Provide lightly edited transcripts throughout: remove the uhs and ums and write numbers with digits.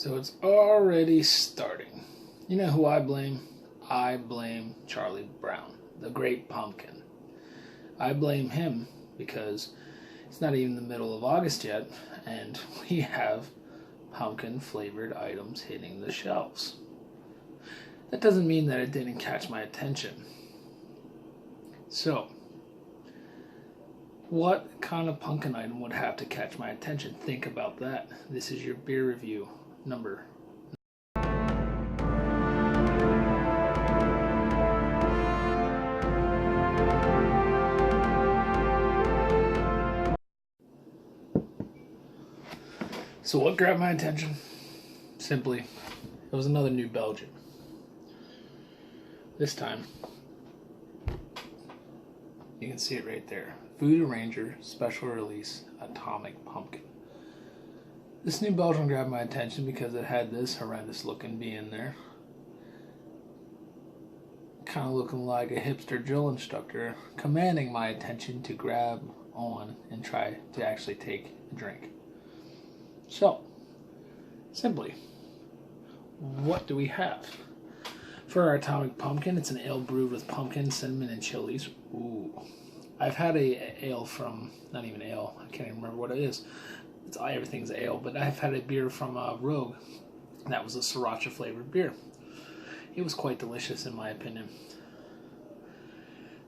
So it's already starting. You know who I blame? I blame Charlie Brown, the great pumpkin. I blame him because it's not even the middle of August yet, and we have pumpkin-flavored items hitting the shelves. That doesn't mean that it didn't catch my attention. So, what kind of pumpkin item would have to catch my attention? Think about that. This is your beer review number. So what grabbed my attention? Simply, it was another New Belgium. This time, you can see it right there. Voodoo Ranger Special Release Atomic Pumpkin. This New Belgium grabbed my attention because it had this horrendous looking bee in there. Kind of looking like a hipster drill instructor, commanding my attention to grab on and try to actually take a drink. So, simply, what do we have? For our Atomic Pumpkin, it's an ale brewed with pumpkin, cinnamon, and chilies. Ooh. I've had a ale from, not even ale, I can't even remember what it is. Everything's ale, but I've had a beer from Rogue. That was a sriracha flavored beer. It was quite delicious in my opinion.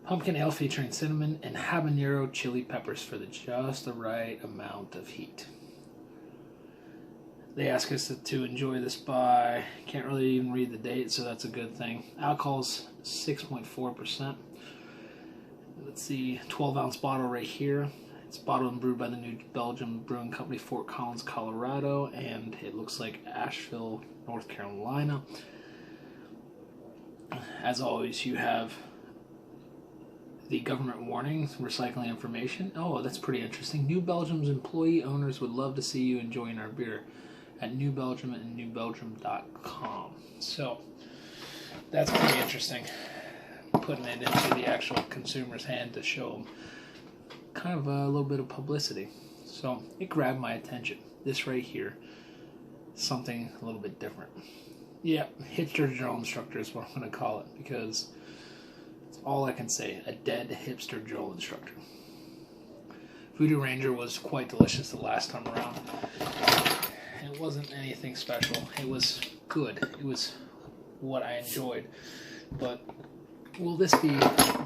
Pumpkin ale featuring cinnamon and habanero chili peppers for just the right amount of heat. They ask us to enjoy this by, can't really even read the date, so that's a good thing. Alcohol's 6.4%. Let's see, 12-ounce bottle right here. It's bottled and brewed by the New Belgium Brewing Company, Fort Collins, Colorado, and it looks like Asheville, North Carolina. As always, you have the government warnings, recycling information. Oh, that's pretty interesting. New Belgium's employee owners would love to see you enjoying our beer at New Belgium and newbelgium.com. So, that's pretty interesting. Putting it into the actual consumer's hand to show them kind of a little bit of publicity. So it grabbed my attention. This right here, something a little bit different. Yeah, hipster drill instructor is what I'm going to call it because it's all I can say. A dead hipster drill instructor. Voodoo Ranger was quite delicious the last time around. It wasn't anything special. It was good. It was what I enjoyed. But will this be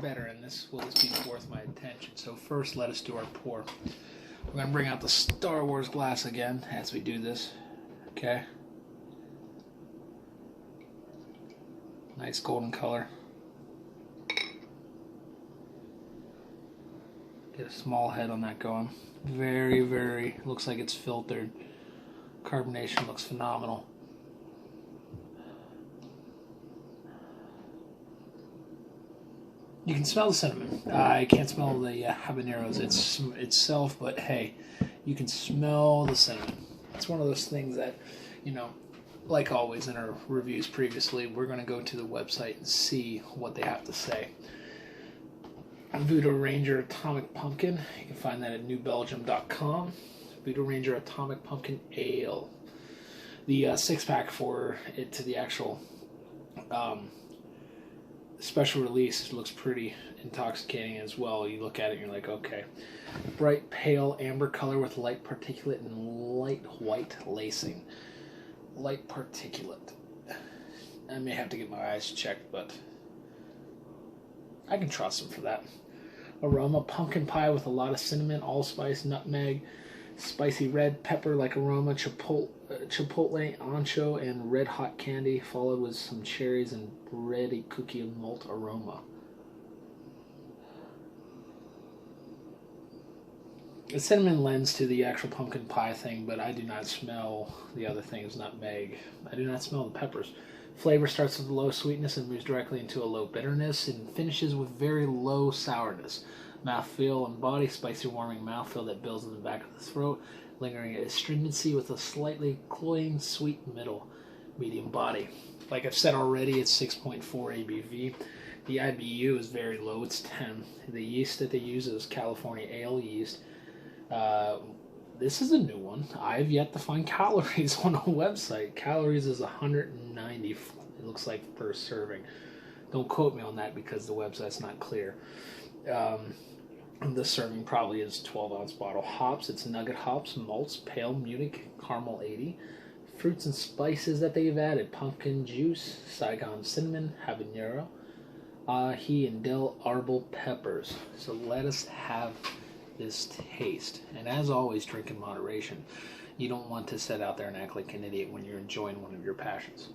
better in this? Will this be worth my attention? So first, let us do our pour. We're going to bring out the Star Wars glass again as we do this. Okay. Nice golden color. Get a small head on that going. Very, very, looks like it's filtered. Carbonation looks phenomenal. You can smell the cinnamon. I can't smell the habaneros itself, but hey, you can smell the cinnamon. It's one of those things that, you know, like always in our reviews previously, we're going to go to the website and see what they have to say. Voodoo Ranger Atomic Pumpkin, you can find that at newbelgium.com. Voodoo Ranger Atomic Pumpkin Ale. The six-pack for it to the actual special release looks pretty intoxicating as well. You look at it and you're like, okay. Bright pale amber color with light particulate and light white lacing. Light particulate. I may have to get my eyes checked, but I can trust them for that. Aroma, pumpkin pie with a lot of cinnamon, allspice, nutmeg, spicy red pepper like aroma, chipotle, ancho, and red hot candy, followed with some cherries and bready cookie and malt aroma. The cinnamon lends to the actual pumpkin pie thing, but I do not smell the other things, nutmeg. I do not smell the peppers. Flavor starts with low sweetness and moves directly into a low bitterness and finishes with very low sourness. Mouthfeel and body, spicy warming mouthfeel that builds in the back of the throat, lingering astringency with a slightly cloying sweet middle, medium body. Like I've said already, it's 6.4 ABV. The IBU is very low, it's 10. The yeast that they use is California ale yeast. This is a new one. I've yet to find calories on a website. Calories is 190, it looks like, per serving. Don't quote me on that because the website's not clear. The serving probably is 12-ounce bottle. Hops, it's nugget hops, malts, pale Munich, caramel 80. Fruits and spices that they've added: pumpkin juice, Saigon cinnamon, habanero, ahi, and Del Arbol peppers. So let us have this taste. And as always, drink in moderation. You don't want to sit out there and act like an idiot when you're enjoying one of your passions.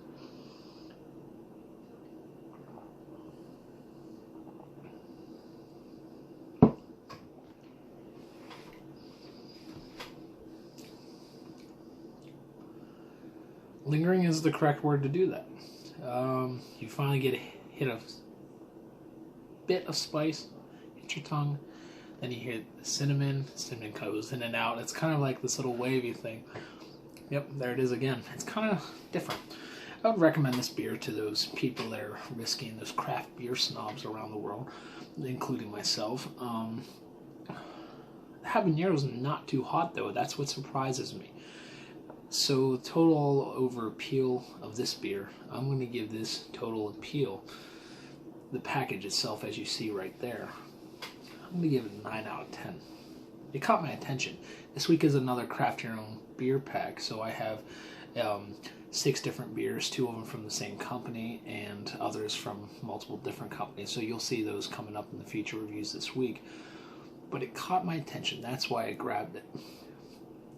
Lingering is the correct word to do that. You finally get hit a bit of spice, hit your tongue, then you hear the cinnamon goes in and out. It's kind of like this little wavy thing. Yep, there it is again. It's kind of different. I would recommend this beer to those people that are risking, those craft beer snobs around the world, including myself. The habanero is not too hot though. That's what surprises me. So total over appeal of this beer, I'm going to give this total appeal, the package itself as you see right there, I'm going to give it a 9 out of 10. It caught my attention. This week is another craft your own beer pack, so I have 6 different beers, 2 of them from the same company and others from multiple different companies. So you'll see those coming up in the feature reviews this week. But it caught my attention, that's why I grabbed it.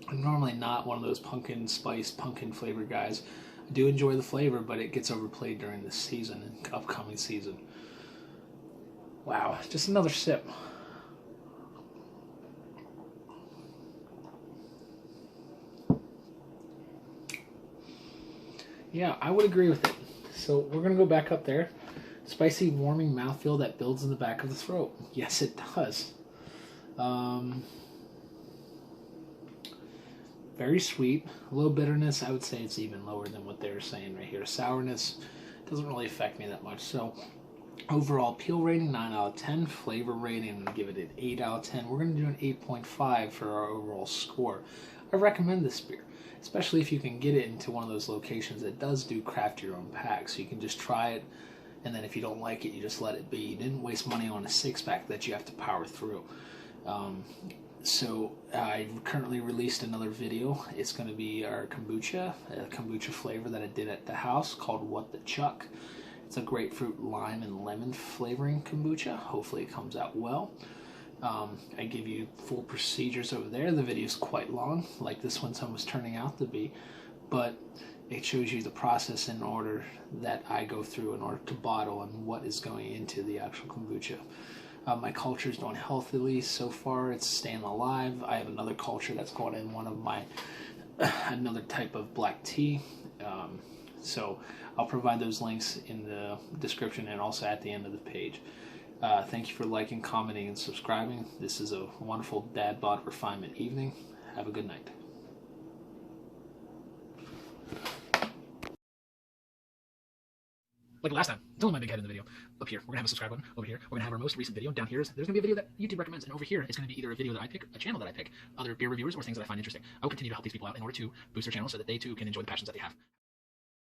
I'm normally not one of those pumpkin spice, pumpkin flavor guys. I do enjoy the flavor, but it gets overplayed during this season and upcoming season. Wow, just another sip. Yeah, I would agree with it. So we're going to go back up there. Spicy, warming mouthfeel that builds in the back of the throat. Yes, it does. Very sweet. A little bitterness. I would say it's even lower than what they're saying right here. Sourness doesn't really affect me that much. So overall appeal rating, 9 out of 10. Flavor rating, I'm going to give it an 8 out of 10. We're going to do an 8.5 for our overall score. I recommend this beer, especially if you can get it into one of those locations that does do craft your own packs. So you can just try it, and then if you don't like it, you just let it be. You didn't waste money on a 6-pack that you have to power through. So I've currently released another video. It's going to be our kombucha, a kombucha flavor that I did at the house called What the Chuck. It's a grapefruit, lime, and lemon flavoring kombucha. Hopefully it comes out well. I give you full procedures over there. The video is quite long, like this one's almost turning out to be, but it shows you the process in order that I go through in order to bottle and what is going into the actual kombucha. My culture is doing healthily so far. It's staying alive. I have another culture that's going in one of my, another type of black tea. So I'll provide those links in the description and also at the end of the page. Thank you for liking, commenting, and subscribing. This is a wonderful dad bod refinement evening. Have a good night. Like last time, it's only my big head in the video. Up here, we're gonna have a subscribe button. Over here, we're gonna have our most recent video. Down here, there's gonna be a video that YouTube recommends, and over here, it's gonna be either a video that I pick, a channel that I pick, other beer reviewers, or things that I find interesting. I will continue to help these people out in order to boost their channel so that they too can enjoy the passions that they have.